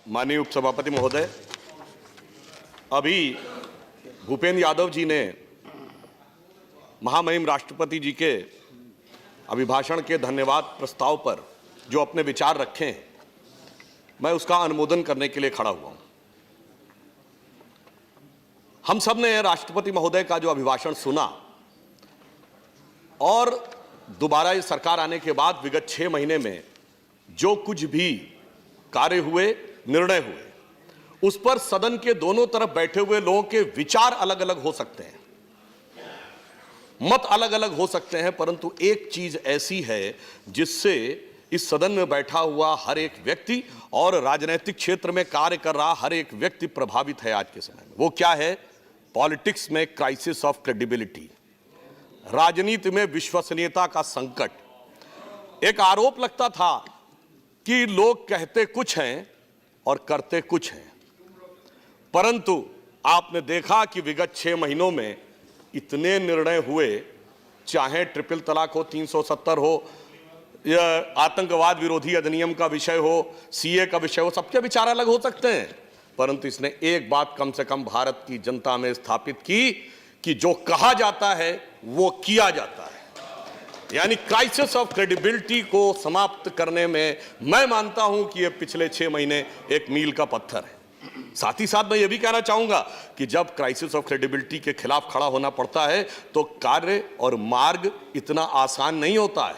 माननीय उपसभापति महोदय, अभी भूपेंद्र यादव जी ने महामहिम राष्ट्रपति जी के अभिभाषण के धन्यवाद प्रस्ताव पर जो अपने विचार रखे हैं, मैं उसका अनुमोदन करने के लिए खड़ा हुआ हूं। हम सब ने राष्ट्रपति महोदय का जो अभिभाषण सुना और दोबारा ये सरकार आने के बाद विगत 6 महीने में जो कुछ भी कार्य हुए, निर्णय हुए, उस पर सदन के दोनों तरफ बैठे हुए लोगों के विचार अलग अलग हो सकते हैं, मत अलग अलग हो सकते हैं, परंतु एक चीज ऐसी है जिससे इस सदन में बैठा हुआ हर एक व्यक्ति और राजनीतिक क्षेत्र में कार्य कर रहा हर एक व्यक्ति प्रभावित है आज के समय में। वो क्या है? पॉलिटिक्स में क्राइसिस ऑफ क्रेडिबिलिटी, राजनीति में विश्वसनीयता का संकट। एक आरोप लगता था कि लोग कहते कुछ हैं और करते कुछ हैं, परंतु आपने देखा कि विगत 6 महीनों में इतने निर्णय हुए, चाहे ट्रिपल तलाक हो, 370 हो, या आतंकवाद विरोधी अधिनियम का विषय हो, सीए का विषय हो, सबके विचार अलग हो सकते हैं, परंतु इसने एक बात कम से कम भारत की जनता में स्थापित की कि जो कहा जाता है वो किया जाता है। यानी क्राइसिस ऑफ क्रेडिबिलिटी को समाप्त करने में मैं मानता हूं कि ये पिछले 6 महीने एक मील का पत्थर है। साथ ही साथ मैं ये भी कहना चाहूंगा कि जब क्राइसिस ऑफ क्रेडिबिलिटी के खिलाफ खड़ा होना पड़ता है तो कार्य और मार्ग इतना आसान नहीं होता है,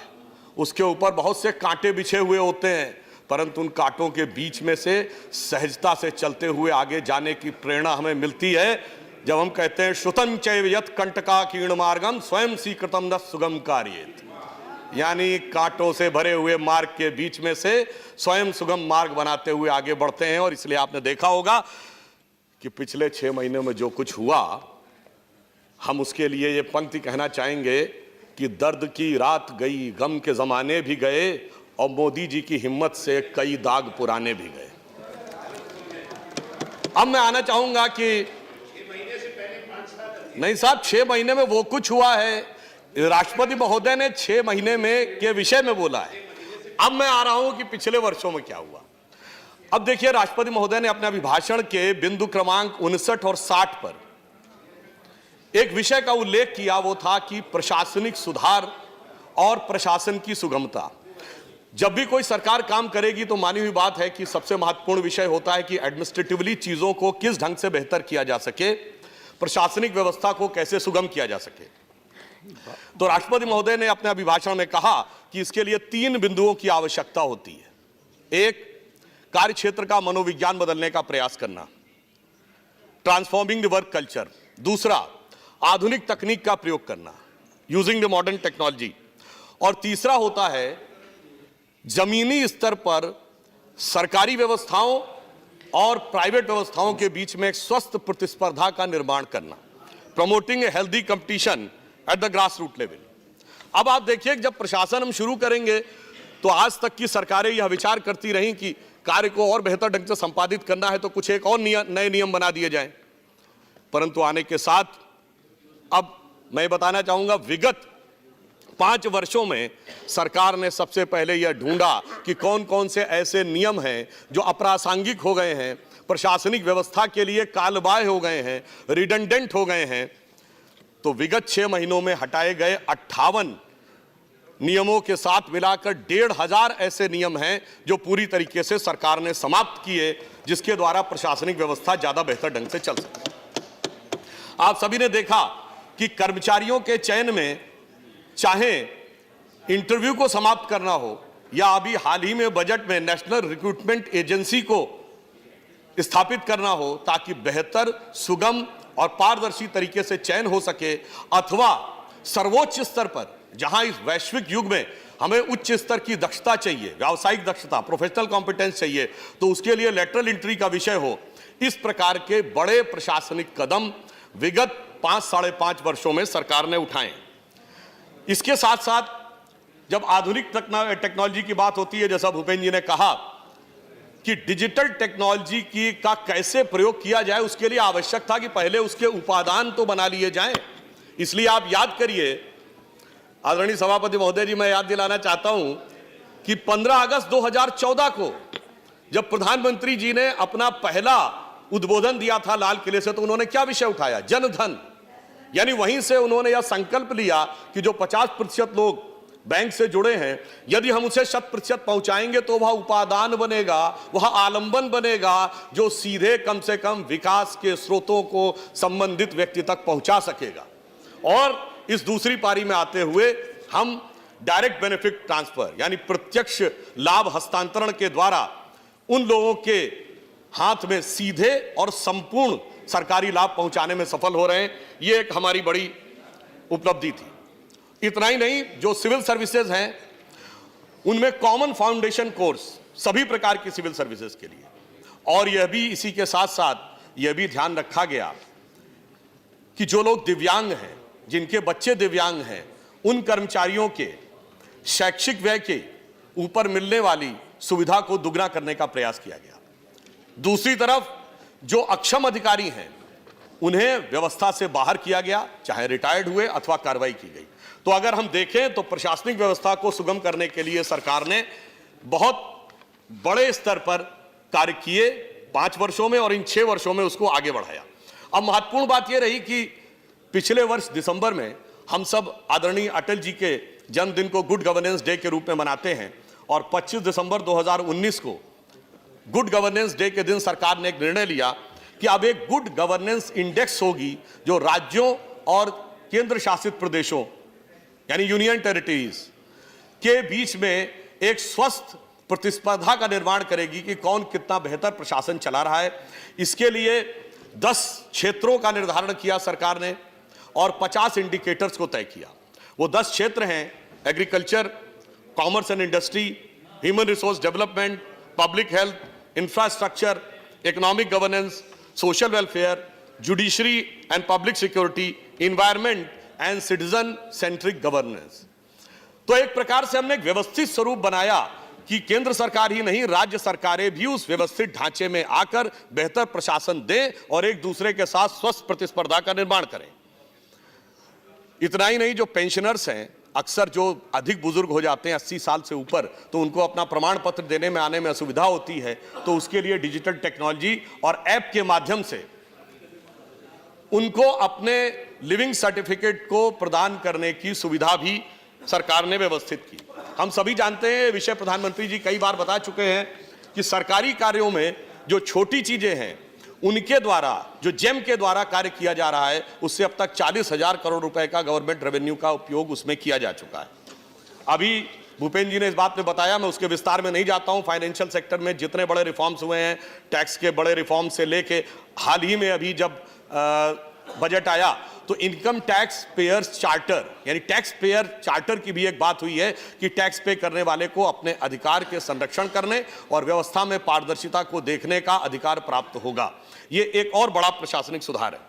उसके ऊपर बहुत से कांटे बिछे हुए होते हैं, परंतु उन कांटों के बीच में से सहजता से चलते हुए आगे जाने की प्रेरणा हमें मिलती है जब हम कहते हैं श्रुतं चैव यत् कंटका कीर्ण मार्गम स्वयं सीकृतम न सुगम कार्येत। यानी कांटों से भरे हुए मार्ग के बीच में से स्वयं सुगम मार्ग बनाते हुए आगे बढ़ते हैं। और इसलिए आपने देखा होगा कि पिछले 6 महीनों में जो कुछ हुआ, हम उसके लिए ये पंक्ति कहना चाहेंगे कि दर्द की रात गई, गम के जमाने भी गए और मोदी जी की हिम्मत से कई दाग पुराने भी गए। अब मैं आना चाहूंगा कि नहीं साहब, 6 महीने में वो कुछ हुआ है, राष्ट्रपति महोदय ने 6 महीने में के विषय में बोला है। अब मैं आ रहा हूं कि पिछले वर्षों में क्या हुआ। अब देखिए, राष्ट्रपति महोदय ने अपने अभिभाषण के बिंदु क्रमांक 59 और 60 पर एक विषय का उल्लेख किया, वो था कि प्रशासनिक सुधार और प्रशासन की सुगमता। जब भी कोई सरकार काम करेगी तो मानी हुई बात है कि सबसे महत्वपूर्ण विषय होता है कि एडमिनिस्ट्रेटिवली चीजों को किस ढंग से बेहतर किया जा सके, प्रशासनिक व्यवस्था को कैसे सुगम किया जा सके। तो राष्ट्रपति महोदय ने अपने अभिभाषण में कहा कि इसके लिए 3 बिंदुओं की आवश्यकता होती है। एक, कार्य क्षेत्र का मनोविज्ञान बदलने का प्रयास करना, ट्रांसफॉर्मिंग द वर्क कल्चर। दूसरा, आधुनिक तकनीक का प्रयोग करना, यूजिंग द मॉडर्न टेक्नोलॉजी। और तीसरा होता है जमीनी स्तर पर सरकारी व्यवस्थाओं और प्राइवेट व्यवस्थाओं के बीच में एक स्वस्थ प्रतिस्पर्धा का निर्माण करना, promoting a healthy competition at the grass root level. अब आप देखिए, जब प्रशासन हम शुरू करेंगे तो आज तक की सरकारें यह विचार करती रहीं कि कार्य को और बेहतर ढंग से संपादित करना है तो कुछ एक और नए नियम बना दिए जाएं, परंतु आने के साथ अब मैं बताना चाहूंगा, विगत 5 वर्षों में सरकार ने सबसे पहले यह ढूंढा कि कौन कौन से ऐसे नियम हैं जो अप्रासंगिक हो गए हैं, प्रशासनिक व्यवस्था के लिए कालबाह्य हो गए हैं, रिडंडेंट हो गए हैं। तो विगत 6 महीनों में हटाए गए 58 नियमों के साथ मिलाकर 1500 ऐसे नियम हैं जो पूरी तरीके से सरकार ने समाप्त किए, जिसके द्वारा प्रशासनिक व्यवस्था ज्यादा बेहतर ढंग से चल सके। आप सभी ने देखा कि कर्मचारियों के चयन में, चाहे इंटरव्यू को समाप्त करना हो या अभी हाल ही में बजट में नेशनल रिक्रूटमेंट एजेंसी को स्थापित करना हो ताकि बेहतर, सुगम और पारदर्शी तरीके से चयन हो सके, अथवा सर्वोच्च स्तर पर जहां इस वैश्विक युग में हमें उच्च स्तर की दक्षता चाहिए, व्यावसायिक दक्षता, प्रोफेशनल कॉम्पिटेंस चाहिए, तो उसके लिए लेटरल एंट्री का विषय हो। इस प्रकार के बड़े प्रशासनिक कदम विगत 5-5.5 वर्षों में सरकार ने उठाए। इसके साथ साथ जब आधुनिक टेक्नोलॉजी की बात होती है, जैसा भूपेंद्र जी ने कहा कि डिजिटल टेक्नोलॉजी का कैसे प्रयोग किया जाए, उसके लिए आवश्यक था कि पहले उसके उपादान तो बना लिए जाएं। इसलिए आप याद करिए, आदरणीय सभापति महोदय जी, मैं याद दिलाना चाहता हूं कि 15 अगस्त 2014 को जब प्रधानमंत्री जी ने अपना पहला उद्बोधन दिया था लाल किले से, तो उन्होंने क्या विषय उठाया? जनधन। यानी वहीं से उन्होंने यह संकल्प लिया कि जो 50% लोग बैंक से जुड़े हैं, यदि हम उसे 100% पहुंचाएंगे तो वह उपादान बनेगा, वह आलंबन बनेगा जो सीधे कम से कम विकास के स्रोतों को संबंधित व्यक्ति तक पहुंचा सकेगा। और इस दूसरी पारी में आते हुए हम डायरेक्ट बेनिफिट ट्रांसफर यानी प्रत्यक्ष लाभ हस्तांतरण के द्वारा उन लोगों के हाथ में सीधे और संपूर्ण सरकारी लाभ पहुंचाने में सफल हो रहे हैं। ये एक हमारी बड़ी उपलब्धि थी। इतना ही नहीं, जो सिविल सर्विसेज हैं उनमें कॉमन फाउंडेशन कोर्स सभी प्रकार की सिविल सर्विसेज के लिए, और यह भी इसी के साथ साथ यह भी ध्यान रखा गया कि जो लोग दिव्यांग हैं, जिनके बच्चे दिव्यांग हैं, उन कर्मचारियों के शैक्षिक व्यय के ऊपर मिलने वाली सुविधा को दुगना करने का प्रयास किया गया। दूसरी तरफ जो अक्षम अधिकारी हैं उन्हें व्यवस्था से बाहर किया गया, चाहे रिटायर्ड हुए अथवा कार्रवाई की गई। तो अगर हम देखें तो प्रशासनिक व्यवस्था को सुगम करने के लिए सरकार ने बहुत बड़े स्तर पर कार्य किए 5 वर्षों में, और इन 6 वर्षों में उसको आगे बढ़ाया। अब महत्वपूर्ण बात यह रही कि पिछले वर्ष दिसंबर में हम सब आदरणीय अटल जी के जन्मदिन को गुड गवर्नेंस डे के रूप में मनाते हैं, और 25 दिसंबर 2019 को गुड गवर्नेंस डे के दिन सरकार ने एक निर्णय लिया कि अब एक गुड गवर्नेंस इंडेक्स होगी जो राज्यों और केंद्र शासित प्रदेशों यानी यूनियन टेरिटरीज के बीच में एक स्वस्थ प्रतिस्पर्धा का निर्माण करेगी कि कौन कितना बेहतर प्रशासन चला रहा है। इसके लिए 10 क्षेत्रों का निर्धारण किया सरकार ने और 50 इंडिकेटर्स को तय किया। वो 10 क्षेत्र हैं: agriculture, commerce and industry, human resource development, public health, infrastructure, economic governance, social welfare, judiciary and public security, environment and citizen centric governance. तो एक प्रकार से हमने एक व्यवस्थित स्वरूप बनाया कि केंद्र सरकार ही नहीं, राज्य सरकारें भी उस व्यवस्थित ढांचे में आकर बेहतर प्रशासन दें और एक दूसरे के साथ स्वस्थ प्रतिस्पर्धा का निर्माण करें। इतना ही नहीं, जो पेंशनर्स हैं, अक्सर जो अधिक बुजुर्ग हो जाते हैं 80 साल से ऊपर, तो उनको अपना प्रमाण पत्र देने में आने में असुविधा होती है, तो उसके लिए डिजिटल टेक्नोलॉजी और ऐप के माध्यम से उनको अपने लिविंग सर्टिफिकेट को प्रदान करने की सुविधा भी सरकार ने व्यवस्थित की। हम सभी जानते हैं, विषय प्रधानमंत्री जी कई बार बता चुके हैं कि सरकारी कार्यों में जो छोटी चीजें हैं उनके द्वारा, जो जेम के द्वारा कार्य किया जा रहा है, उससे अब तक 40,000 करोड़ रुपए का गवर्नमेंट रेवेन्यू का उपयोग उसमें किया जा चुका है। अभी भूपेंद्र जी ने इस बात में बताया, मैं उसके विस्तार में नहीं जाता हूं। फाइनेंशियल सेक्टर में जितने बड़े रिफॉर्म्स हुए हैं, टैक्स के बड़े रिफॉर्म से लेके हाल ही में अभी जब बजट आया तो इनकम टैक्स पेयर्स चार्टर यानी टैक्स पेयर चार्टर की भी एक बात हुई है कि टैक्स पे करने वाले को अपने अधिकार के संरक्षण करने और व्यवस्था में पारदर्शिता को देखने का अधिकार प्राप्त होगा। ये एक और बड़ा प्रशासनिक सुधार है।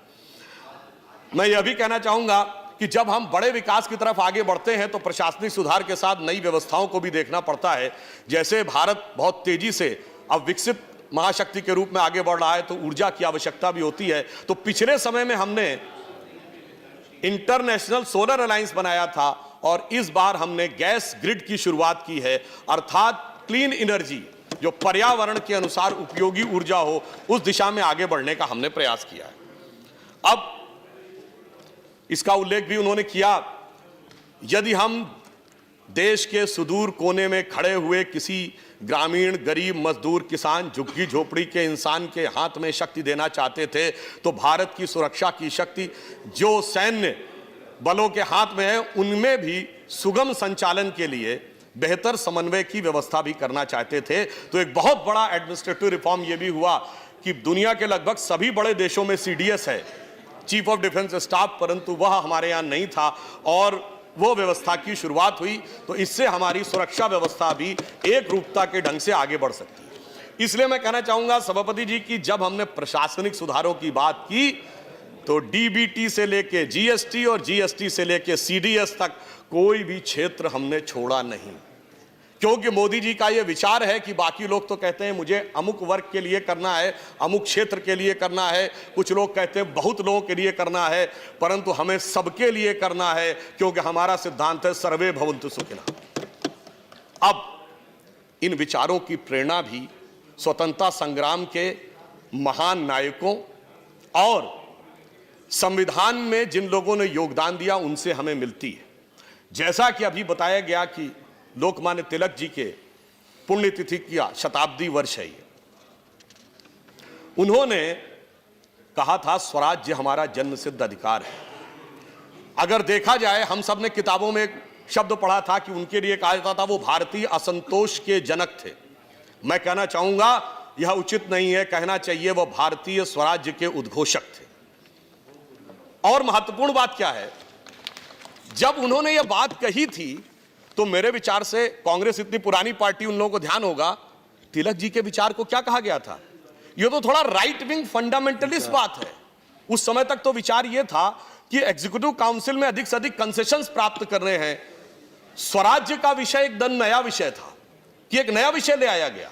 मैं यह भी कहना चाहूंगा कि जब हम बड़े विकास की तरफ आगे बढ़ते हैं तो प्रशासनिक सुधार के साथ नई व्यवस्थाओं को भी देखना पड़ता है। जैसे भारत बहुत तेजी से अब विकसित महाशक्ति के रूप में आगे बढ़ रहा है, तो ऊर्जा की आवश्यकता भी होती है। तो पिछले समय में हमने इंटरनेशनल सोलर अलायंस बनाया था और इस बार हमने गैस ग्रिड की शुरुआत की है, अर्थात क्लीन एनर्जी, जो पर्यावरण के अनुसार उपयोगी ऊर्जा हो, उस दिशा में आगे बढ़ने का हमने प्रयास किया है। अब इसका उल्लेख भी उन्होंने किया, यदि हम देश के सुदूर कोने में खड़े हुए किसी ग्रामीण गरीब मजदूर किसान झुग्गी झोपड़ी के इंसान के हाथ में शक्ति देना चाहते थे, तो भारत की सुरक्षा की शक्ति जो सैन्य बलों के हाथ में है, उनमें भी सुगम संचालन के लिए बेहतर समन्वय की व्यवस्था भी करना चाहते थे। तो एक बहुत बड़ा एडमिनिस्ट्रेटिव रिफॉर्म यह भी हुआ कि दुनिया के लगभग सभी बड़े देशों में CDS है, चीफ ऑफ डिफेंस स्टाफ, परंतु वह हमारे यहाँ नहीं था और वो व्यवस्था की शुरुआत हुई। तो इससे हमारी सुरक्षा व्यवस्था भी एक रूपता के ढंग से आगे बढ़ सकती है। इसलिए मैं कहना चाहूंगा सभापति जी कि जब हमने प्रशासनिक सुधारों की बात की तो DBT से लेके GST और GST से लेके CDS तक कोई भी क्षेत्र हमने छोड़ा नहीं, क्योंकि मोदी जी का यह विचार है कि बाकी लोग तो कहते हैं मुझे अमुक वर्ग के लिए करना है, अमुक क्षेत्र के लिए करना है, कुछ लोग कहते हैं बहुत लोगों के लिए करना है, परंतु हमें सबके लिए करना है, क्योंकि हमारा सिद्धांत है सर्वे भवन्तु सुखिनः। अब इन विचारों की प्रेरणा भी स्वतंत्रता संग्राम के महान नायकों और संविधान में जिन लोगों ने योगदान दिया उनसे हमें मिलती है। जैसा कि अभी बताया गया कि लोकमान्य तिलक जी के पुण्यतिथि का शताब्दी वर्ष है ये। उन्होंने कहा था स्वराज्य हमारा जन्मसिद्ध अधिकार है। अगर देखा जाए, हम सब ने किताबों में एक शब्द पढ़ा था कि उनके लिए कहा जाता था वो भारतीय असंतोष के जनक थे। मैं कहना चाहूंगा यह उचित नहीं है, कहना चाहिए वह भारतीय स्वराज्य के उद्घोषक थे। और महत्वपूर्ण बात क्या है, जब उन्होंने यह बात कही थी तो मेरे विचार से, कांग्रेस इतनी पुरानी पार्टी, उन लोगों को ध्यान होगा तिलक जी के विचार को क्या कहा गया था। यह तो थोड़ा राइट विंग फंडामेंटलिस्ट बात है। उस समय तक तो विचार यह था कि एग्जीक्यूटिव काउंसिल में अधिक से अधिक कंसेशंस प्राप्त कर रहे हैं। स्वराज्य का विषय एकदम नया विषय था कि एक नया विषय ले आया गया।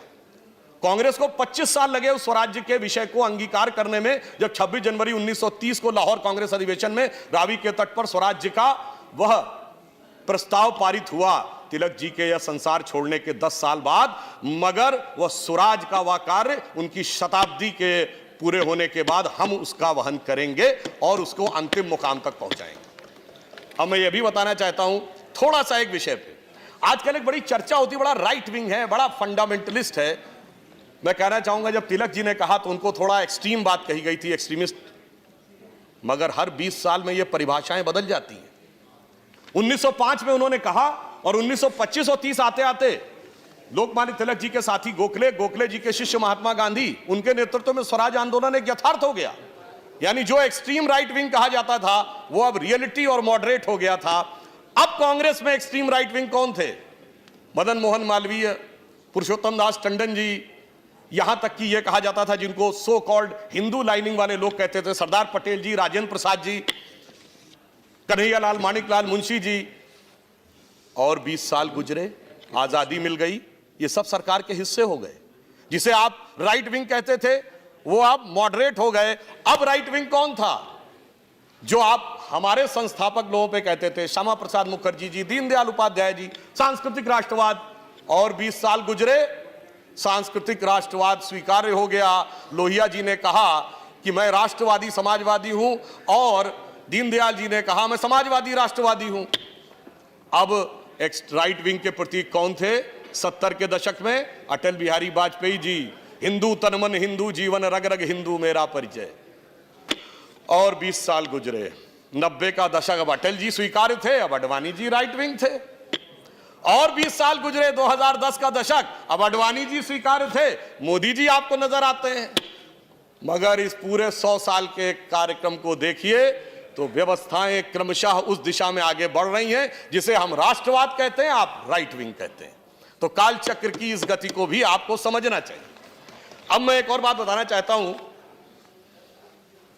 कांग्रेस को 25 साल लगे उस स्वराज्य के विषय को अंगीकार करने में, जब 26 जनवरी 1930 को लाहौर कांग्रेस अधिवेशन में रावी के तट पर स्वराज्य का वह प्रस्ताव पारित हुआ तिलक जी के यह संसार छोड़ने के 10 साल बाद। मगर वह स्वराज का वह कार्य उनकी शताब्दी के पूरे होने के बाद हम उसका वहन करेंगे और उसको अंतिम मुकाम तक पहुंचाएंगे। अब मैं यह भी बताना चाहता हूं थोड़ा सा एक विषय पे, आजकल एक बड़ी चर्चा होती है, बड़ा राइट विंग है, बड़ा फंडामेंटलिस्ट है। मैं कहना चाहूंगा जब तिलक जी ने कहा तो उनको थोड़ा एक्सट्रीम बात कही गई थी, एक्सट्रीमिस्ट। मगर हर 20 साल में ये परिभाषाएं बदल जाती हैं। 1905 में उन्होंने कहा और 1925 और 30 आते आते लोकमान्य तिलक जी के साथी गोखले जी के शिष्य महात्मा गांधी, उनके नेतृत्व में स्वराज आंदोलन एक यथार्थ हो गया। यानी जो एक्सट्रीम राइट विंग कहा जाता था वो अब रियलिटी और मॉडरेट हो गया था। अब कांग्रेस में एक्सट्रीम राइट विंग कौन थे? मदन मोहन मालवीय, पुरुषोत्तम दास टंडन जी, यहां तक कि यह कहा जाता था जिनको सो कॉल्ड हिंदू लाइनिंग वाले लोग कहते थे, सरदार पटेल जी, राजेंद्र प्रसाद जी, कन्हैयालाल माणिकलाल मुंशी जी। और 20 साल गुजरे, आजादी मिल गई, ये सब सरकार के हिस्से हो गए। जिसे आप राइट विंग कहते थे वो आप मॉडरेट हो गए। अब राइट विंग कौन था? जो आप हमारे संस्थापक लोगों पे कहते थे, श्यामा प्रसाद मुखर्जी जी, दीनदयाल उपाध्याय जी, सांस्कृतिक राष्ट्रवाद। और 20 साल गुजरे, सांस्कृतिक राष्ट्रवाद स्वीकार्य हो गया। लोहिया जी ने कहा कि मैं राष्ट्रवादी समाजवादी हूं और दीनदयाल जी ने कहा मैं समाजवादी राष्ट्रवादी हूं। अब राइट विंग के प्रतीक कौन थे? 70 के दशक में अटल बिहारी वाजपेयी जी, हिंदू तन मन हिंदू जीवन रग रग हिंदू मेरा परिचय। और 20 साल गुजरे, 90 का दशक, अब अटल जी स्वीकार्य थे, अब अडवाणी जी राइट विंग थे। और 20 साल गुजरे, 2010 का दशक, अब अडवाणी जी स्वीकार्य थे, मोदी जी आपको नजर आते हैं। मगर इस पूरे 100 साल के कार्यक्रम को देखिए तो व्यवस्थाएं क्रमशः उस दिशा में आगे बढ़ रही हैं जिसे हम राष्ट्रवाद कहते हैं, आप राइट विंग कहते हैं। तो काल चक्र की इस गति को भी आपको समझना चाहिए। अब मैं एक और बात बताना चाहता हूं।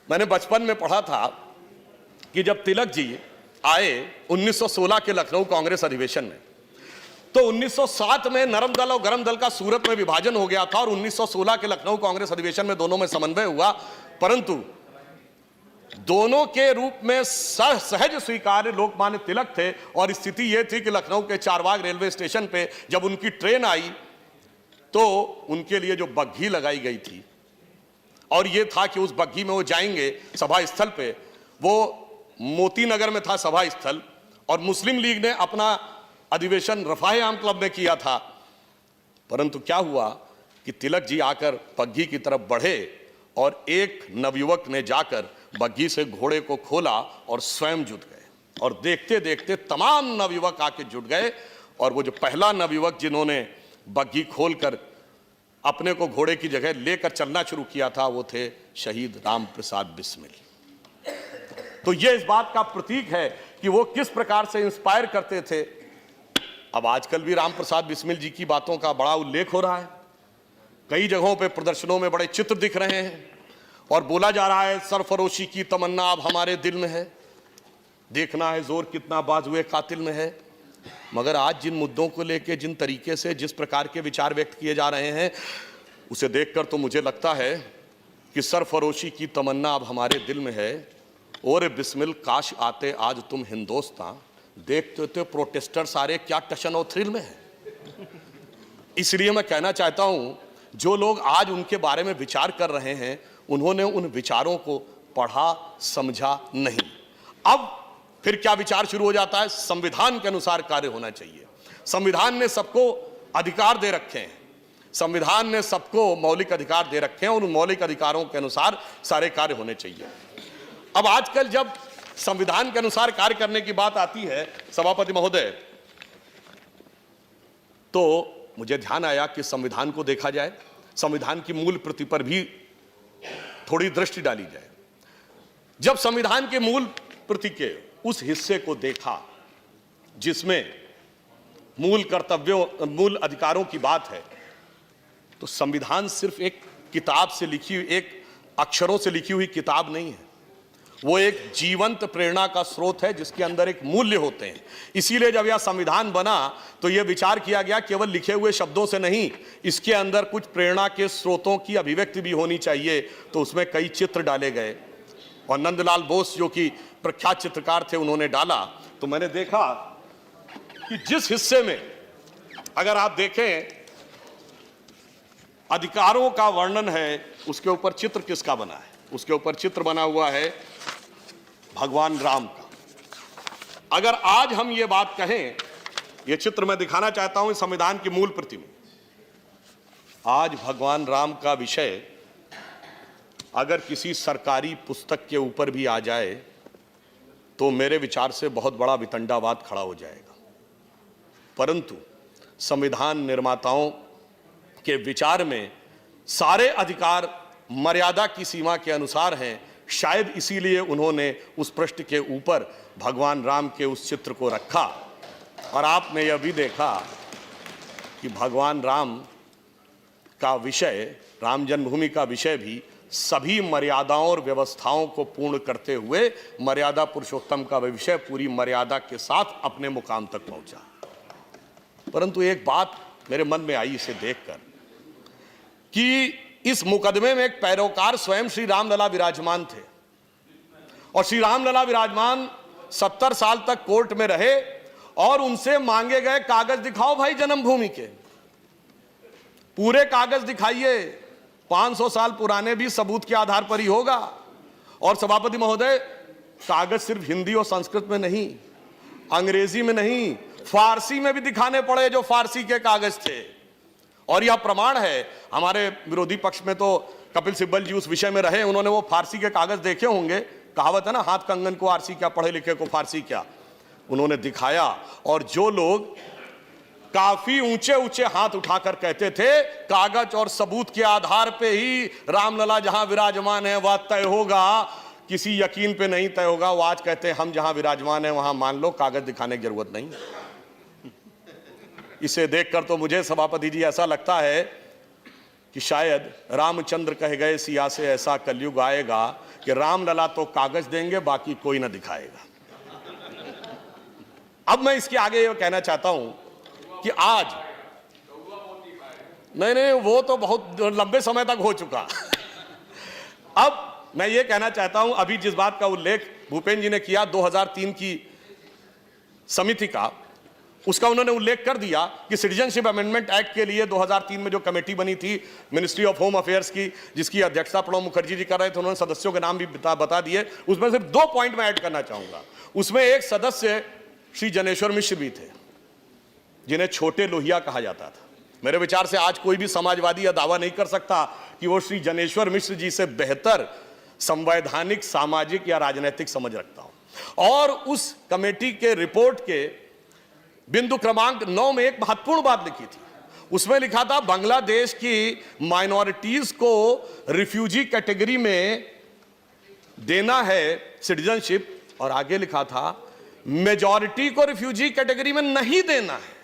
मैंने बचपन में पढ़ा था कि जब तिलक जी आए 1916 के लखनऊ कांग्रेस अधिवेशन में, तो 1907 में नरम दल और गरम दल का सूरत में विभाजन हो गया था और 1916 के लखनऊ कांग्रेस अधिवेशन में दोनों में समन्वय हुआ। परंतु दोनों के रूप में सहज स्वीकार्य लोकमान्य तिलक थे। और स्थिति यह थी कि लखनऊ के चारबाग रेलवे स्टेशन पे जब उनकी ट्रेन आई तो उनके लिए जो बग्घी लगाई गई थी और यह था कि उस बग्घी में वो जाएंगे सभा स्थल पे, वो मोती नगर में था सभा स्थल, और मुस्लिम लीग ने अपना अधिवेशन रफाहे आम क्लब में किया था। परंतु क्या हुआ कि तिलक जी आकर बग्घी की तरफ बढ़े और एक नवयुवक ने जाकर बग्घी से घोड़े को खोला और स्वयं जुट गए। और देखते देखते तमाम नवयुवक आके जुट गए। और वो जो पहला नवयुवक जिन्होंने बग्घी खोलकर अपने को घोड़े की जगह लेकर चलना शुरू किया था वो थे शहीद राम प्रसाद बिस्मिल। तो ये इस बात का प्रतीक है कि वो किस प्रकार से इंस्पायर करते थे। अब आजकल भी राम प्रसाद बिस्मिल जी की बातों का बड़ा उल्लेख हो रहा है, कई जगहों पे प्रदर्शनों में बड़े चित्र दिख रहे हैं और बोला जा रहा है सरफरोशी की तमन्ना अब हमारे दिल में है, देखना है जोर कितना बाजुए कातिल में है। मगर आज जिन मुद्दों को लेकर जिन तरीके से जिस प्रकार के विचार व्यक्त किए जा रहे हैं उसे देखकर तो मुझे लगता है कि सरफरोशी की तमन्ना अब हमारे दिल में है और बिस्मिल काश आते आज तुम हिंदुस्तान, देखते तो प्रोटेस्टर सारे क्या टशन और थ्रिल में है। इसलिए मैं कहना चाहता हूं जो लोग आज उनके बारे में विचार कर रहे हैं, उन्होंने उन विचारों को पढ़ा समझा नहीं। अब फिर क्या विचार शुरू हो जाता है? संविधान के अनुसार कार्य होना चाहिए। संविधान ने सबको अधिकार दे रखे हैं, संविधान ने सबको मौलिक अधिकार दे रखे हैं और उन मौलिक अधिकारों के अनुसार सारे कार्य होने चाहिए। अब आजकल जब संविधान के अनुसार कार्य करने की बात आती है सभापति महोदय, तो मुझे ध्यान आया कि संविधान को देखा जाए, संविधान की मूल प्रति पर भी थोड़ी दृष्टि डाली जाए। जब संविधान के मूल प्रति के उस हिस्से को देखा जिसमें मूल कर्तव्यों, मूल अधिकारों की बात है, तो संविधान सिर्फ एक किताब से लिखी, एक अक्षरों से लिखी हुई किताब नहीं है। वो एक जीवंत प्रेरणा का स्रोत है जिसके अंदर एक मूल्य होते हैं। इसीलिए जब यह संविधान बना तो यह विचार किया गया केवल लिखे हुए शब्दों से नहीं, इसके अंदर कुछ प्रेरणा के स्रोतों की अभिव्यक्ति भी होनी चाहिए। तो उसमें कई चित्र डाले गए और नंदलाल बोस जो कि प्रख्यात चित्रकार थे, उन्होंने डाला। तो मैंने देखा कि जिस हिस्से में अगर आप देखें अधिकारों का वर्णन है, उसके ऊपर चित्र किसका बना है? उसके ऊपर चित्र बना हुआ है भगवान राम का। अगर आज हम ये बात कहें, ये चित्र मैं दिखाना चाहता हूं संविधान की मूल प्रति में, आज भगवान राम का विषय अगर किसी सरकारी पुस्तक के ऊपर भी आ जाए तो मेरे विचार से बहुत बड़ा वितंडावाद खड़ा हो जाएगा। परंतु संविधान निर्माताओं के विचार में सारे अधिकार मर्यादा की सीमा के अनुसार हैं। शायद इसीलिए उन्होंने उस पृष्ठ के ऊपर भगवान राम के उस चित्र को रखा। और आपने यह भी देखा कि भगवान राम का विषय, राम जन्मभूमि का विषय भी सभी मर्यादाओं और व्यवस्थाओं को पूर्ण करते हुए मर्यादा पुरुषोत्तम का विषय पूरी मर्यादा के साथ अपने मुकाम तक पहुंचा। परंतु एक बात मेरे मन में आई इसे देखकर कि इस मुकदमे में एक पैरोकार स्वयं श्री रामलला विराजमान थे और श्री रामलला विराजमान 70 साल तक कोर्ट में रहे और उनसे मांगे गए कागज दिखाओ भाई जन्मभूमि के, पूरे कागज दिखाइए, 500 साल पुराने भी सबूत के आधार पर ही होगा। और सभापति महोदय, कागज सिर्फ हिंदी और संस्कृत में नहीं, अंग्रेजी में नहीं, फारसी में भी दिखाने पड़े जो फारसी के कागज थे। और यह प्रमाण है, हमारे विरोधी पक्ष में तो कपिल सिब्बल जी उस विषय में रहे, उन्होंने वो फारसी के कागज देखे होंगे। कहावत है ना, हाथ कंगन को आरसी क्या, पढ़े लिखे को फारसी क्या। उन्होंने दिखाया और जो लोग काफी ऊंचे ऊंचे हाथ उठाकर कहते थे कागज और सबूत के आधार पे ही रामलला जहां विराजमान है वह तय होगा, किसी यकीन पे नहीं तय होगा, वो आज कहते हैं हम जहां विराजमान है वहां मान लो, कागज दिखाने की जरूरत नहीं। इसे देखकर तो मुझे सभापति जी ऐसा लगता है कि शायद रामचंद्र कह गए सिया से ऐसा कलयुग आएगा कि रामलला तो कागज देंगे बाकी कोई ना दिखाएगा। अब मैं इसके आगे ये कहना चाहता हूं कि आज नहीं, वो तो बहुत लंबे समय तक हो चुका। अब मैं ये कहना चाहता हूं, अभी जिस बात का उल्लेख भूपेंद्र जी ने किया 2003 की समिति का, उसका उन्होंने उल्लेख कर दिया कि सिटीजनशिप अमेंडमेंट एक्ट के लिए 2003 में जो कमेटी बनी थी मिनिस्ट्री ऑफ होम अफेयर्स की, जिसकी अध्यक्षता प्रणब मुखर्जी जी कर रहे थे, उन्होंने सदस्यों के नाम भी बता दिए। उसमें सिर्फ 2 पॉइंट मैं ऐड करना चाहूंगा। उसमें एक सदस्य श्री जनेश्वर मिश्र भी थे, जिन्हें छोटे लोहिया कहा जाता था। मेरे विचार से आज कोई भी समाजवादी यह दावा नहीं कर सकता कि वो श्री जनेश्वर मिश्र जी से बेहतर संवैधानिक, सामाजिक या राजनीतिक समझ रखता हो। और उस कमेटी के रिपोर्ट के बिंदु क्रमांक 9 में एक महत्वपूर्ण बात लिखी थी। उसमें लिखा था बांग्लादेश की माइनॉरिटीज को रिफ्यूजी कैटेगरी में देना है सिटीजनशिप, और आगे लिखा था मेजॉरिटी को रिफ्यूजी कैटेगरी में नहीं देना है।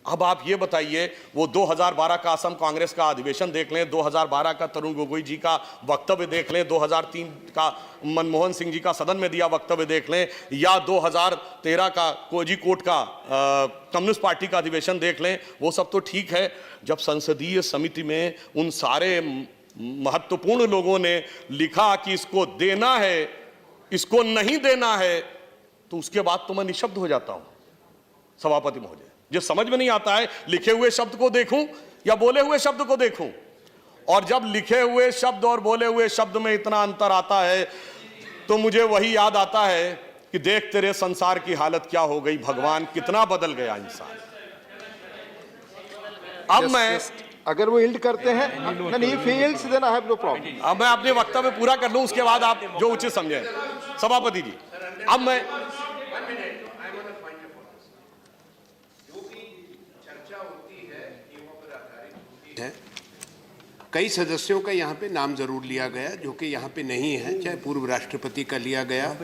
अब आप ये बताइए, वो 2012 का असम कांग्रेस का अधिवेशन देख लें, 2012 का तरुण गोगोई जी का वक्तव्य देख लें, 2003 का मनमोहन सिंह जी का सदन में दिया वक्तव्य देख लें, या 2013 का कोझिकोड का कम्युनिस्ट पार्टी का अधिवेशन देख लें, वो सब तो ठीक है। जब संसदीय समिति में उन सारे महत्वपूर्ण लोगों ने लिखा कि इसको देना है, इसको नहीं देना है, तो उसके बाद तो मैं निशब्द हो जाता हूं सभापति महोदय। जो समझ में नहीं आता है, लिखे हुए शब्द को देखूं या बोले हुए शब्द को देखूं? और जब लिखे हुए शब्द और बोले हुए शब्द में इतना अंतर आता है तो मुझे वही याद आता है कि देख तेरे संसार की हालत क्या हो गई, भगवान कितना बदल गया इंसान। अब मैं अगर वो यील्ड करते हैं, नहीं fails, then I have no problem. अब मैं अपने वक्तव्य पूरा कर लूं, उसके बाद आप जो उचित समझें। सभापति जी, अब मैं कई सदस्यों का यहाँ पे नाम जरूर लिया गया जो कि यहाँ पे नहीं है, चाहे पूर्व राष्ट्रपति का लिया गया,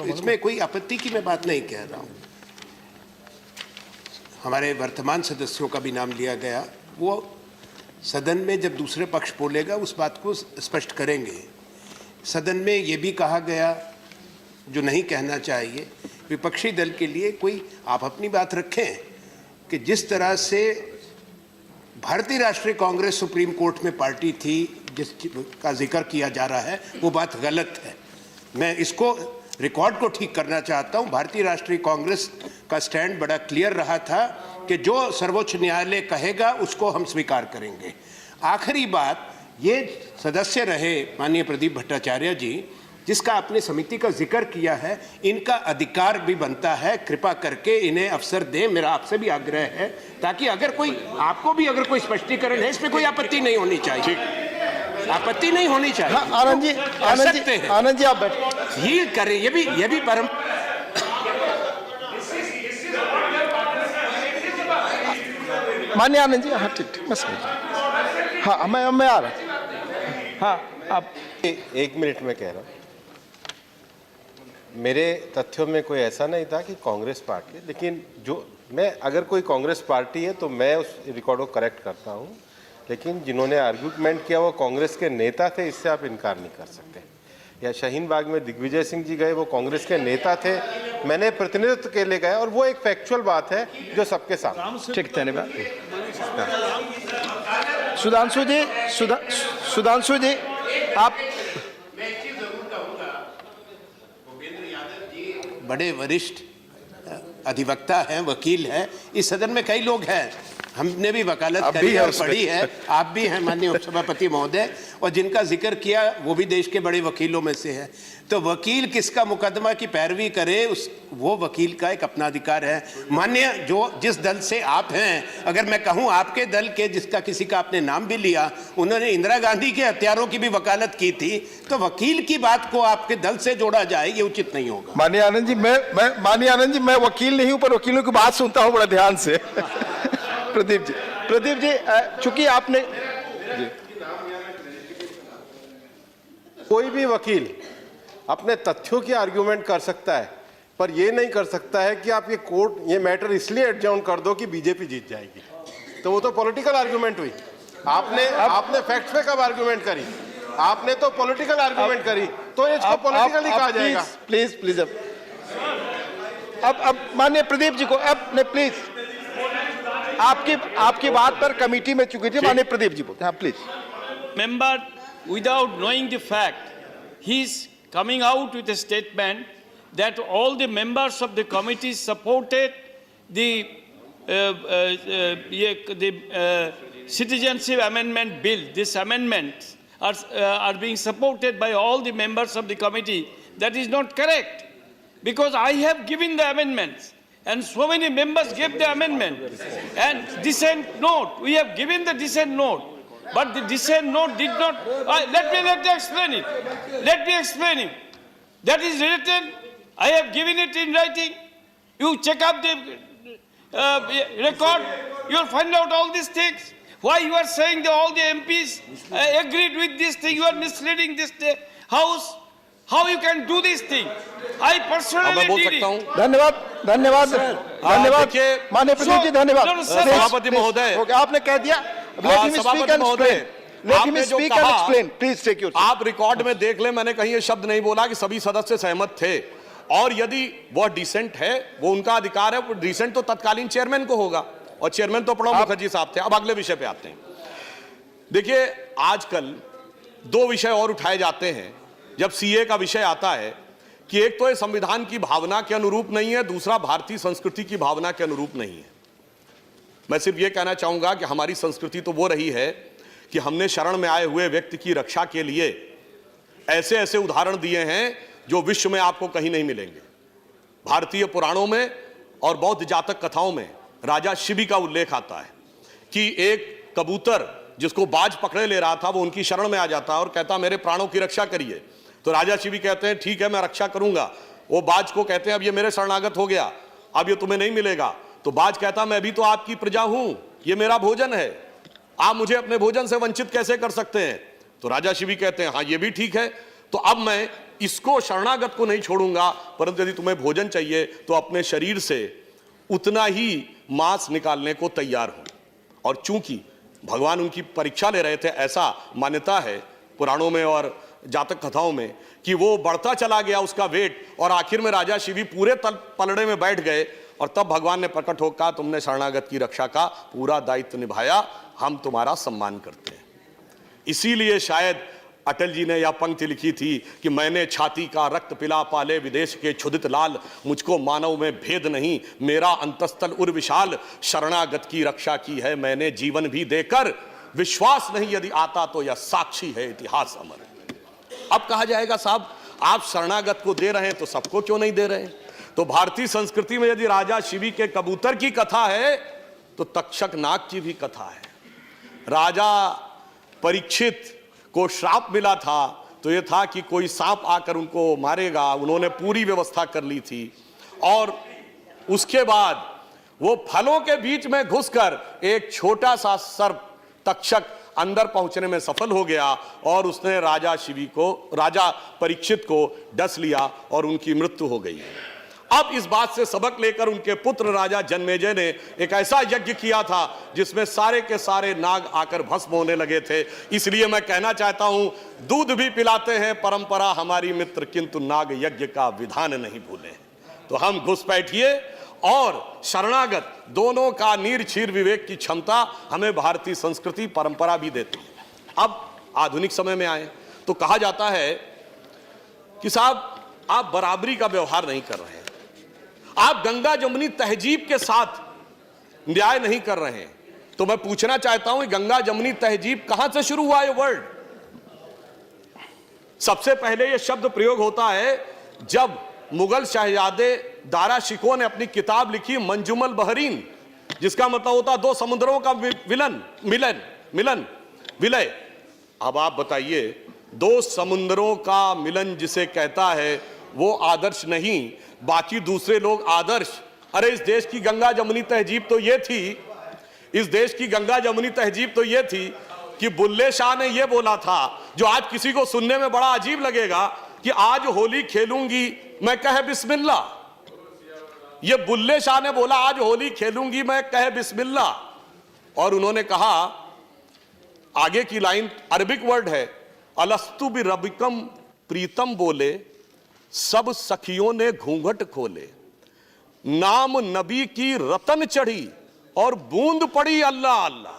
इसमें कोई आपत्ति की मैं बात नहीं कह रहा हूँ। हमारे वर्तमान सदस्यों का भी नाम लिया गया, वो सदन में जब दूसरे पक्ष बोलेगा उस बात को स्पष्ट करेंगे। सदन में ये भी कहा गया जो नहीं कहना चाहिए, विपक्षी दल के लिए कोई आप अपनी बात रखें कि जिस तरह से भारतीय राष्ट्रीय कांग्रेस सुप्रीम कोर्ट में पार्टी थी जिसका जिक्र किया जा रहा है, वो बात गलत है। मैं इसको रिकॉर्ड को ठीक करना चाहता हूं। भारतीय राष्ट्रीय कांग्रेस का स्टैंड बड़ा क्लियर रहा था कि जो सर्वोच्च न्यायालय कहेगा उसको हम स्वीकार करेंगे। आखिरी बात, ये सदस्य रहे माननीय प्रदीप भट्टाचार्य जी, जिसका आपने समिति का जिक्र किया है, इनका अधिकार भी बनता है, कृपा करके इन्हें अवसर दें, मेरा आपसे भी आग्रह है, ताकि अगर कोई आपको भी अगर कोई स्पष्टीकरण है इसमें कोई आपत्ति नहीं होनी चाहिए, आपत्ति नहीं होनी चाहिए। हाँ, आनंद जी आप बैठ यील्ड करें, ये भी परम मान्य आनंद जी। हाँ ठीक, मैं समझ। हाँ मैं आ रहा। हाँ आप 1 मिनट में कह रहा हूँ। मेरे तथ्यों में कोई ऐसा नहीं था कि कांग्रेस पार्टी, लेकिन जो मैं अगर कोई कांग्रेस पार्टी है तो मैं उस रिकॉर्ड को करेक्ट करता हूँ, लेकिन जिन्होंने आर्गूमेंट किया वो कांग्रेस के नेता थे, इससे आप इनकार नहीं कर सकते। या शाहीन बाग में दिग्विजय सिंह जी गए, वो कांग्रेस के नेता थे, मैंने प्रतिनिधित्व के लिए गया, और वो एक फैक्चुअल बात है जो सबके साथ। ठीक, धन्यवाद। सुधांशु जी आप बड़े वरिष्ठ अधिवक्ता हैं, वकील हैं, इस सदन में कई लोग हैं, हमने भी वकालत करी और पढ़ी है, आप भी हैं माननीय उपसभापति महोदय, और जिनका जिक्र किया वो भी देश के बड़े वकीलों में से है। तो वकील किसका मुकदमा की पैरवी करे, वो वकील का एक अपना अधिकार है। माननीय जिस दल से आप हैं, अगर मैं कहूं आपके दल के जिसका किसी का आपने नाम भी लिया, उन्होंने इंदिरा गांधी के हत्यारों की भी वकालत की थी, तो वकील की बात को आपके दल से जोड़ा जाए, ये उचित नहीं होगा। माननीय आनंद जी, मैं वकील नहीं हूं पर वकीलों की बात सुनता हूं बड़ा ध्यान से। प्रदीप जी चूंकि आपने कोई भी वकील अपने तथ्यों की आर्ग्यूमेंट कर सकता है, पर यह नहीं कर सकता है कि आप ये मैटर इसलिए एडजाउन कर दो कि बीजेपी जीत जाएगी, तो वो तो पॉलिटिकल आर्ग्यूमेंट हुई। आपने फैक्ट्स पे कब आर्ग्यूमेंट करी? आपने तो पॉलिटिकल आर्ग्यूमेंट करी, तो इसको पॉलिटिकल ही कहा जाएगा। प्लीज अब माननीय प्रदीप जी को प्लीज, आपकी बात पर कमेटी में चुकी थी, माननीय प्रदीप जी बोलते हैं। Please member, without knowing the fact, he's coming out with a statement that all the members of the committee supported the citizenship amendment bill. These amendments are being supported by all the members of the committee. That is not correct, because I have given the amendments and so many members gave the amendment and dissent note. We have given the dissent note. But the dissent note did not. Let me explain it. Let me explain it. That is written. I have given it in writing. You check up the record. You will find out all these things. Why you are saying that all the MPs agreed with this thing? You are misleading this House. How you can do this thing? I personally did it. धन्यवाद माननीय प्रदीप जी, धन्यवाद। सभापति महोदय, आपने कह दिया। सभापति महोदय, आपने जो कहा, आप रिकॉर्ड में देख ले, मैंने कहीं ये शब्द नहीं बोला कि सभी सदस्य सहमत थे, और यदि वह डिसेंट है वो उनका अधिकार है, डिसेंट तो तत्कालीन चेयरमैन को होगा, और चेयरमैन तो प्रणब मुखर्जी साहब थे। अब अगले विषय पे आते हैं। देखिए, आजकल 2 विषय और उठाए जाते हैं जब सीए का विषय आता है, कि एक तो ये संविधान की भावना के अनुरूप नहीं है, दूसरा भारतीय संस्कृति की भावना के अनुरूप नहीं है। मैं सिर्फ ये कहना चाहूंगा कि हमारी संस्कृति तो वो रही है कि हमने शरण में आए हुए व्यक्ति की रक्षा के लिए ऐसे ऐसे उदाहरण दिए हैं जो विश्व में आपको कहीं नहीं मिलेंगे। भारतीय पुराणों में और बौद्ध जातक कथाओं में राजा शिबी का उल्लेख आता है कि एक कबूतर जिसको बाज पकड़े ले रहा था वो उनकी शरण में आ जाता है और कहता मेरे प्राणों की रक्षा करिए। तो राजा शिबी कहते हैं ठीक है मैं रक्षा करूंगा। वो बाज को कहते हैं अब ये मेरे शरणागत हो गया, अब ये तुम्हें नहीं मिलेगा। तो बाज कहता मैं भी तो आपकी प्रजा हूं, ये मेरा भोजन है, आप मुझे अपने भोजन से वंचित कैसे कर सकते हैं। तो राजा शिबी कहते हैं हाँ ये भी ठीक है, तो अब मैं इसको शरणागत को नहीं छोड़ूंगा, परंतु यदि तुम्हें भोजन चाहिए तो अपने शरीर से उतना ही मांस निकालने को तैयार हो। और चूंकि भगवान उनकी परीक्षा ले रहे थे, ऐसा मान्यता है पुराणों में और जातक कथाओं में कि वो बढ़ता चला गया उसका वेट, और आखिर में राजा शिवी पूरे पलड़े में बैठ गए। और तब भगवान ने प्रकट होकर कहा तुमने शरणागत की रक्षा का पूरा दायित्व निभाया, हम तुम्हारा सम्मान करते हैं। इसीलिए शायद अटल जी ने यह पंक्ति लिखी थी कि मैंने छाती का रक्त पिला पाले विदेश के क्षुधित लाल, मुझको मानव में भेद नहीं मेरा अंतस्थल उर विशाल, शरणागत की रक्षा की है मैंने जीवन भी देकर, विश्वास नहीं यदि आता तो यह साक्षी है इतिहास अमर। अब कहा जाएगा साहब आप शरणागत को दे रहे हैं तो सबको क्यों नहीं दे रहे हैं। तो भारतीय संस्कृति में यदि राजा शिवी के कबूतर की कथा है तो तक्षक नाग की भी कथा है। राजा परीक्षित को श्राप मिला था तो यह था कि कोई सांप आकर उनको मारेगा, उन्होंने पूरी व्यवस्था कर ली थी। और उसके बाद वो फलों के बीच में घुसकर एक छोटा सा सर्प तक्षक अंदर पहुंचने में सफल हो गया और उसने राजा परीक्षित को डस लिया और उनकी मृत्यु हो गई। अब इस बात से सबक लेकर उनके पुत्र राजा जन्मेजय ने एक ऐसा यज्ञ किया था जिसमें सारे के सारे नाग आकर भस्म होने लगे थे। इसलिए मैं कहना चाहता हूं दूध भी पिलाते हैं परंपरा हमारी मित्र, किंतु नाग यज्ञ का विधान नहीं भूले। तो हम घुसपैठिए और शरणागत दोनों का नीर क्षीर विवेक की क्षमता हमें भारतीय संस्कृति परंपरा भी देती है। अब आधुनिक समय में आए तो कहा जाता है कि साहब आप बराबरी का व्यवहार नहीं कर रहे हैं, आप गंगा जमुनी तहजीब के साथ न्याय नहीं कर रहे हैं। तो मैं पूछना चाहता हूं गंगा जमुनी तहजीब कहां से शुरू हुआ ये वर्ड। सबसे पहले ये शब्द प्रयोग होता है जब मुगल शहजादे दारा शिकोह ने अपनी किताब लिखी मंजुमल बहरीन, जिसका मतलब होता दो समुद्रों का विलय। अब आप बताइए दो समुद्रों का मिलन जिसे कहता है वो आदर्श नहीं, बाकी दूसरे लोग आदर्श। अरे इस देश की गंगा जमुनी तहजीब तो ये थी, इस देश की गंगा जमुनी तहजीब तो ये थी कि बुल्ले शाह ने ये बोला था, जो आज किसी को सुनने में बड़ा अजीब लगेगा, कि आज होली खेलूंगी मैं कहे बिस्मिल्लाह। ये बुल्ले शाह ने बोला आज होली खेलूंगी मैं कहे बिस्मिल्लाह। और उन्होंने कहा आगे की लाइन अरबिक वर्ड है, अलस्तु बि रबिकम प्रीतम बोले सब सखियों ने घूंघट खोले, नाम नबी की रतन चढ़ी और बूंद पड़ी अल्लाह अल्लाह,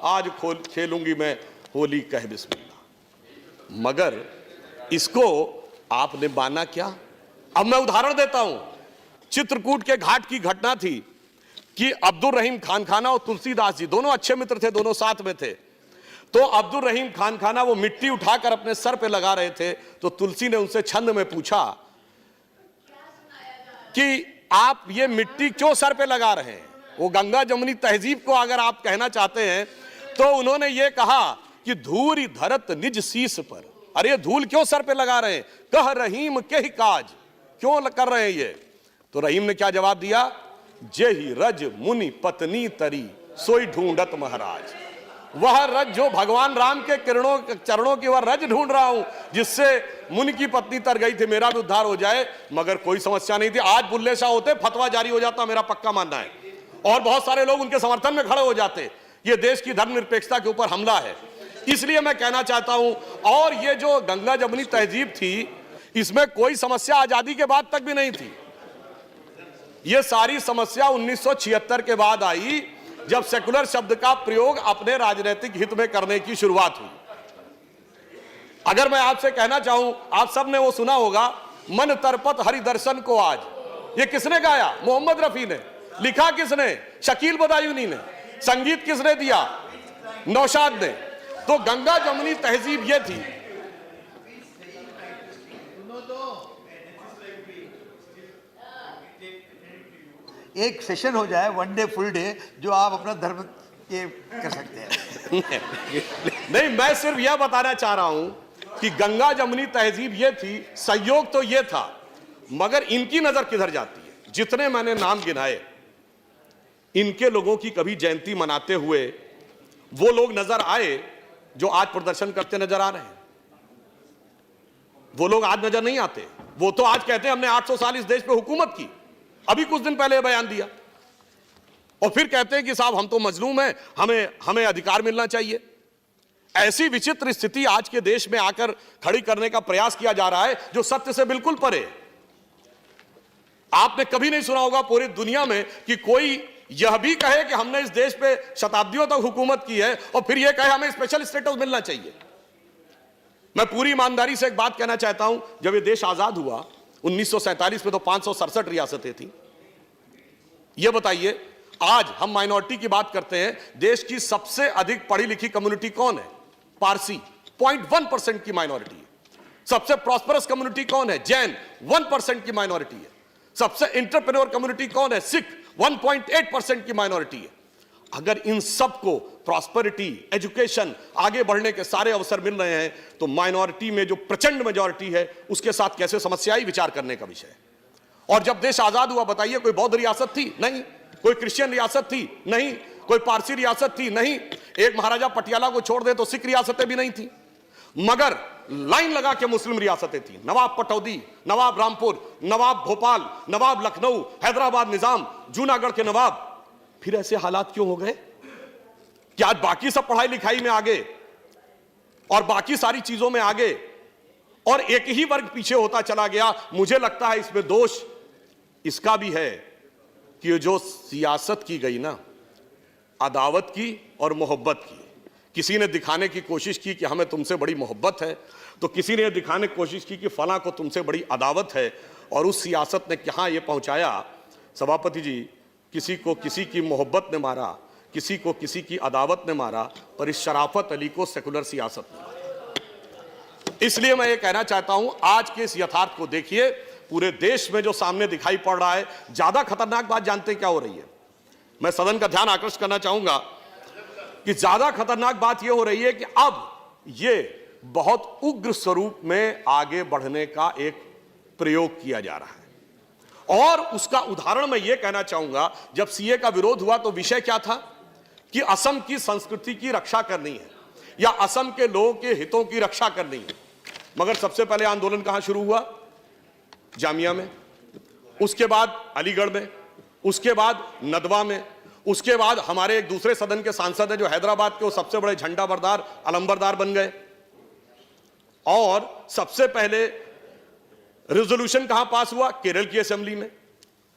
आज खेलूंगी मैं होली कह बिस्मिल्लाह। मगर इसको आपने माना क्या। अब मैं उदाहरण देता हूं, चित्रकूट के घाट की घटना थी कि अब्दुल रहीम खान खाना और तुलसीदास जी दोनों अच्छे मित्र थे, दोनों साथ में थे। तो अब्दुल रहीम खान खाना वो मिट्टी उठाकर अपने सर पे लगा रहे थे, तो तुलसी ने उनसे छंद में पूछा कि आप ये मिट्टी क्यों सर पे लगा रहे हैं। वो गंगा जमुनी तहजीब को अगर आप कहना चाहते हैं तो उन्होंने ये कहा कि धूरी धरत निज शीस पर, अरे ये धूल क्यों सर पे लगा रहे हैं, कह रहीम के ही काज, क्यों कर रहे हैं ये। तो रहीम ने क्या जवाब दिया, जेहि रज मुनि पत्नी तरी सोई ढूंढत महाराज। वह रज जो भगवान राम के चरणों की वह रज ढूंढ रहा हूं जिससे मुनि की पत्नी तर गई थी, मेरा भी उद्धार हो जाए। मगर कोई समस्या नहीं थी, आज बुल्ले शाह होते फतवा जारी हो जाता, मेरा पक्का मानना है, और बहुत सारे लोग उनके समर्थन में खड़े हो जाते। ये देश की धर्मनिरपेक्षता के ऊपर हमला है। इसलिए मैं कहना चाहता हूं, और ये जो गंगा जमुनी तहजीब थी इसमें कोई समस्या आजादी के बाद तक भी नहीं थी। ये सारी समस्या 1976 के बाद आई, जब सेकुलर शब्द का प्रयोग अपने राजनीतिक हित में करने की शुरुआत हुई। अगर मैं आपसे कहना चाहूं, आप सब ने वो सुना होगा, मन तरपत हरि दर्शन को आज, ये किसने गाया, मोहम्मद रफी ने। लिखा किसने, शकील बदायूनी ने। संगीत किसने दिया? नौशाद ने। तो गंगा जमुनी तहजीब ये थी। एक सेशन हो जाए, वन डे फुल डे, जो आप अपना धर्म ये कर सकते हैं। नहीं, मैं सिर्फ यह बताना चाह रहा हूं कि गंगा जमुनी तहजीब ये थी, सहयोग तो ये था, मगर इनकी नजर किधर जाती है? जितने मैंने नाम गिनाए, इनके लोगों की कभी जयंती मनाते हुए वो लोग नजर आए जो आज प्रदर्शन करते नजर आ रहे हैं? वो लोग आज नजर नहीं आते। वो तो आज कहते हैं हमने 800 साल इस देश पे हुकूमत की। अभी कुछ दिन पहले बयान दिया, और फिर कहते हैं कि साहब हम तो मजलूम हैं, हमें अधिकार मिलना चाहिए। ऐसी विचित्र स्थिति आज के देश में आकर खड़ी करने का प्रयास किया जा रहा है जो सत्य से बिल्कुल परे है। आपने कभी नहीं सुना होगा पूरी दुनिया में कि कोई यह भी कहे कि हमने इस देश पे शताब्दियों तक हुकूमत की है और फिर यह कहे हमें स्पेशल स्टेटस मिलना चाहिए। मैं पूरी ईमानदारी से एक बात कहना चाहता हूं, जब यह देश आजाद हुआ 1947 में तो 567 रियासतें थी। यह बताइए, आज हम माइनॉरिटी की बात करते हैं, देश की सबसे अधिक पढ़ी लिखी कम्युनिटी कौन है? पारसी, 0.1% की माइनॉरिटी है। सबसे प्रॉस्परस कम्युनिटी कौन है? जैन, 1% की माइनॉरिटी है। सबसे एंटरप्रेन्योर कम्युनिटी कौन है? सिख, 1.8% की माइनॉरिटी है। अगर इन सबको प्रॉस्पेरिटी, एजुकेशन, आगे बढ़ने के सारे अवसर मिल रहे हैं, तो माइनॉरिटी में जो प्रचंड मेजॉरिटी है उसके साथ कैसे समस्या आई, विचार करने का विषय है। और जब देश आजाद हुआ, बताइए, कोई बौद्ध रियासत थी? नहीं। कोई क्रिश्चियन रियासत थी? नहीं। कोई पारसी रियासत थी? नहीं। एक महाराजा पटियाला को छोड़ दे तो सिख रियासतें भी नहीं थी, मगर लाइन लगा के मुस्लिम रियासतें थी। नवाब पटौदी, नवाब रामपुर, नवाब भोपाल, नवाब लखनऊ, हैदराबाद निजाम, जूनागढ़ के नवाब। फिर ऐसे हालात क्यों हो गए कि आज बाकी सब पढ़ाई लिखाई में आगे और बाकी सारी चीजों में आगे और एक ही वर्ग पीछे होता चला गया? मुझे लगता है इसमें दोष इसका भी है कि ये जो सियासत की गई ना, अदावत की और मोहब्बत की। किसी ने दिखाने की कोशिश की कि हमें तुमसे बड़ी मोहब्बत है, तो किसी ने दिखाने की कोशिश की कि फलां को तुमसे बड़ी अदावत है, और उस सियासत ने कहां ये पहुंचाया सभापति जी, किसी को किसी की मोहब्बत ने मारा, किसी को किसी की अदावत ने मारा, पर इस शराफत अली को सेकुलर सियासत ने मारा। इसलिए मैं ये कहना चाहता हूं, आज के इस यथार्थ को देखिए, पूरे देश में जो सामने दिखाई पड़ रहा है। ज्यादा खतरनाक बात जानते हैं क्या हो रही है? मैं सदन का ध्यान आकर्षित करना चाहूंगा कि ज्यादा खतरनाक बात यह हो रही है कि अब यह बहुत उग्र स्वरूप में आगे बढ़ने का एक प्रयोग किया जा रहा है। और उसका उदाहरण मैं यह कहना चाहूंगा, जब सीए का विरोध हुआ तो विषय क्या था कि असम की संस्कृति की रक्षा करनी है या असम के लोगों के हितों की रक्षा करनी है। मगर सबसे पहले आंदोलन कहां शुरू हुआ? जामिया में, उसके बाद अलीगढ़ में, उसके बाद नदवा में, उसके बाद हमारे एक दूसरे सदन के सांसद हैं जो हैदराबाद के वो सबसे बड़े झंडा बरदार, अलंबरदार बन गए। और सबसे पहले रेजोल्यूशन कहां पास हुआ? केरल की असेंबली में।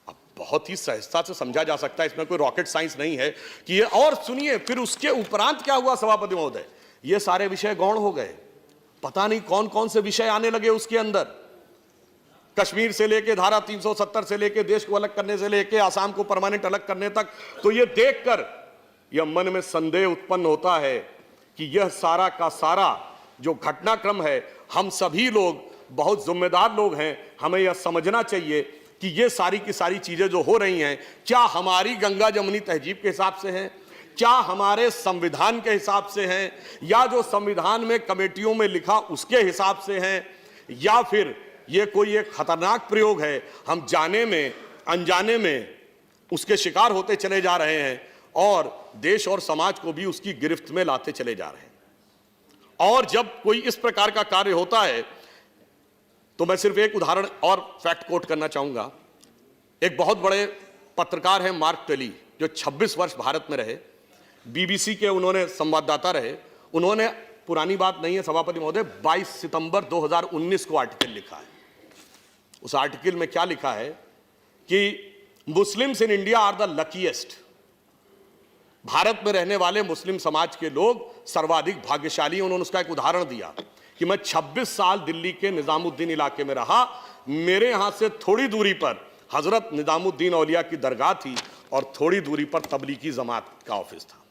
अब बहुत ही सहजता से समझा जा सकता है, इसमें कोई रॉकेट साइंस नहीं है कि ये। और सुनिए, फिर उसके उपरांत क्या हुआ सभापति महोदय? ये सारे विषय गौण हो गए। पता नहीं कौन कौन से विषय आने लगे उसके अंदर। कश्मीर से लेके धारा 370 से लेके देश को अलग करने से लेके आसाम को परमानेंट अलग करने तक। तो ये देखकर यह मन में संदेह उत्पन्न होता है कि यह सारा का सारा जो घटनाक्रम है, हम सभी लोग बहुत जिम्मेदार लोग हैं, हमें यह समझना चाहिए कि ये सारी की सारी चीजें जो हो रही हैं, क्या हमारी गंगा जमुनी तहजीब के हिसाब से हैं, क्या हमारे संविधान के हिसाब से हैं, या जो संविधान में कमेटियों में लिखा उसके हिसाब से हैं, या फिर ये कोई एक खतरनाक प्रयोग है, हम जाने में अनजाने में उसके शिकार होते चले जा रहे हैं और देश और समाज को भी उसकी गिरफ्त में लाते चले जा रहे हैं। और जब कोई इस प्रकार का कार्य होता है तो मैं सिर्फ एक उदाहरण और फैक्ट कोट करना चाहूंगा। एक बहुत बड़े पत्रकार हैं मार्क टेली, जो 26 वर्ष भारत में रहे, बीबीसी के उन्होंने संवाददाता रहे। उन्होंने, पुरानी बात नहीं है सभापति महोदय, 22 सितंबर 2019 को आर्टिकल लिखा है। उस आर्टिकल में क्या लिखा है कि Muslims in India are the luckiest. भारत में रहने वाले मुस्लिम समाज के लोग सर्वाधिक भाग्यशाली। उन्होंने उसका एक उदाहरण दिया कि मैं 26 साल दिल्ली के निजामुद्दीन इलाके में रहा, मेरे यहां से थोड़ी दूरी पर हजरत निजामुद्दीन औलिया की दरगाह थी और थोड़ी दूरी पर तबलीगी जमात का ऑफिस था।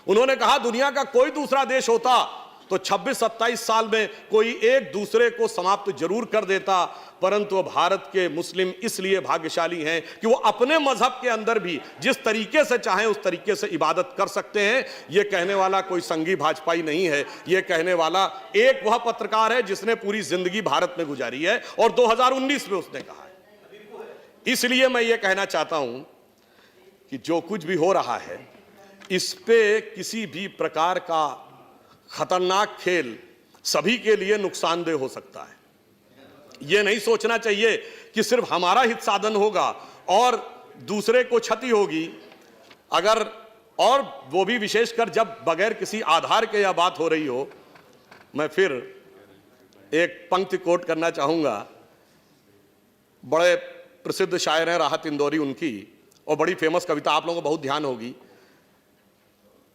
उन्होंने कहा दुनिया का कोई दूसरा देश होता तो 26-27 साल में कोई एक दूसरे को समाप्त जरूर कर देता, परंतु भारत के मुस्लिम इसलिए भाग्यशाली हैं कि वो अपने मजहब के अंदर भी जिस तरीके से चाहें उस तरीके से इबादत कर सकते हैं। ये कहने वाला कोई संघी भाजपाई नहीं है, ये कहने वाला एक वह पत्रकार है जिसने पूरी जिंदगी भारत में गुजारी है और 2019 में उसने कहा है। इसलिए मैं ये कहना चाहता हूं कि जो कुछ भी हो रहा है इस पे किसी भी प्रकार का खतरनाक खेल सभी के लिए नुकसानदेह हो सकता है। यह नहीं सोचना चाहिए कि सिर्फ हमारा हित साधन होगा और दूसरे को क्षति होगी। अगर और वो भी विशेषकर जब बगैर किसी आधार के यह बात हो रही हो। मैं फिर एक पंक्ति कोट करना चाहूंगा, बड़े प्रसिद्ध शायर हैं राहत इंदौरी उनकी, और बड़ी फेमस कविता आप लोगों को बहुत ध्यान होगी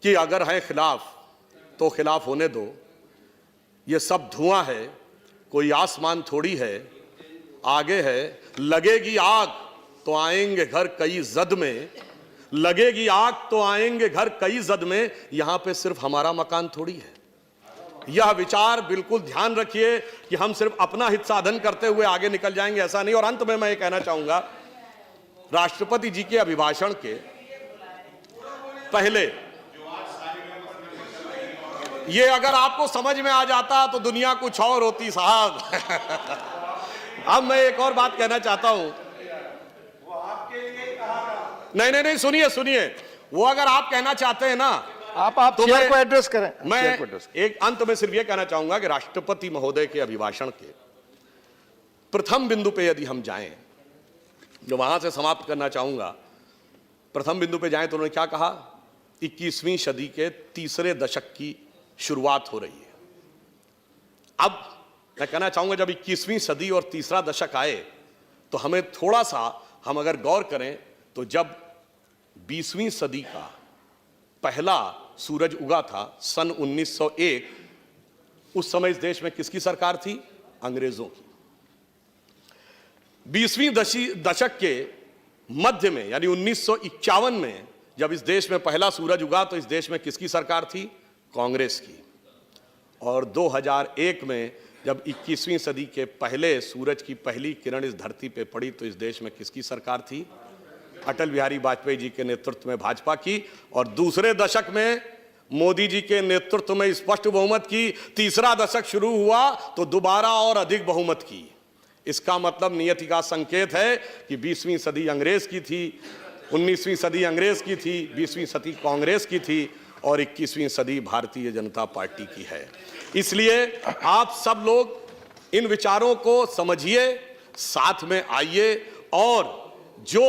कि अगर है खिलाफ तो खिलाफ होने दो, ये सब धुआं है कोई आसमान थोड़ी है, आगे है लगेगी आग तो आएंगे घर कई जद में, लगेगी आग तो आएंगे घर कई जद में, यहां पे सिर्फ हमारा मकान थोड़ी है। यह विचार बिल्कुल ध्यान रखिए कि हम सिर्फ अपना हित साधन करते हुए आगे निकल जाएंगे, ऐसा नहीं। और अंत में मैं ये कहना चाहूंगा, राष्ट्रपति जी के अभिभाषण के पहले ये अगर आपको समझ में आ जाता तो दुनिया कुछ और होती साहब। अब मैं एक और बात कहना चाहता हूं। नहीं, सुनिए, वो अगर आप कहना चाहते हैं ना आप तो चेयर को एड्रेस करें। मैं चेयर को एड्रेस एक अंत में सिर्फ ये कहना चाहूंगा कि राष्ट्रपति महोदय के अभिभाषण के प्रथम बिंदु पे यदि हम जाएं, जो वहां से समाप्त करना चाहूंगा, प्रथम बिंदु पे जाएं तो उन्होंने क्या कहा, 21वीं सदी के तीसरे दशक की शुरुआत हो रही है। अब मैं कहना चाहूंगा जब 21वीं सदी और तीसरा दशक आए तो हमें थोड़ा सा हम अगर गौर करें तो जब 20वीं सदी का पहला सूरज उगा था सन 1901, उस समय इस देश में किसकी सरकार थी? अंग्रेजों की। 20वीं दशक के मध्य में यानी 1951 में जब इस देश में पहला सूरज उगा तो इस देश में किसकी सरकार थी? कांग्रेस की। और 2001 में जब 21वीं सदी के पहले सूरज की पहली किरण इस धरती पे पड़ी तो इस देश में किसकी सरकार थी? अटल बिहारी वाजपेयी जी के नेतृत्व में भाजपा की। और दूसरे दशक में मोदी जी के नेतृत्व में स्पष्ट बहुमत की। तीसरा दशक शुरू हुआ तो दोबारा और अधिक बहुमत की। इसका मतलब नियति का संकेत है कि 20वीं सदी अंग्रेज की थी, 19वीं सदी अंग्रेज की थी, 20वीं सदी कांग्रेस की थी और 21वीं सदी भारतीय जनता पार्टी की है। इसलिए आप सब लोग इन विचारों को समझिए, साथ में आइए और जो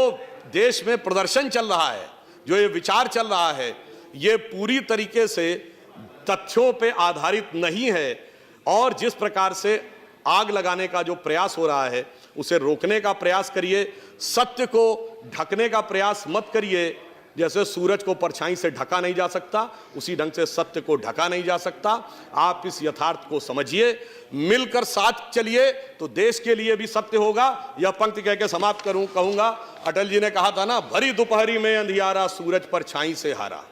देश में प्रदर्शन चल रहा है, जो ये विचार चल रहा है, ये पूरी तरीके से तथ्यों पे आधारित नहीं है और जिस प्रकार से आग लगाने का जो प्रयास हो रहा है उसे रोकने का प्रयास करिए। सत्य को ढकने का प्रयास मत करिए। जैसे सूरज को परछाई से ढका नहीं जा सकता, उसी ढंग से सत्य को ढका नहीं जा सकता। आप इस यथार्थ को समझिए, मिलकर साथ चलिए तो देश के लिए भी सत्य होगा। यह पंक्ति कह के समाप्त कहूंगा, अटल जी ने कहा था ना, भरी दोपहरी में अंधियारा सूरज परछाई से हारा।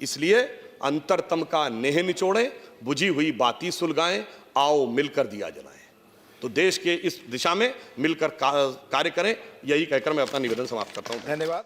इसलिए अंतरतम का नेह निचोड़ें, बुझी हुई बाती सुलगाएं, आओ मिलकर दिया जलाएं। तो देश के इस दिशा में मिलकर कार्य करें, यही कहकर मैं अपना निवेदन समाप्त करता हूं। धन्यवाद।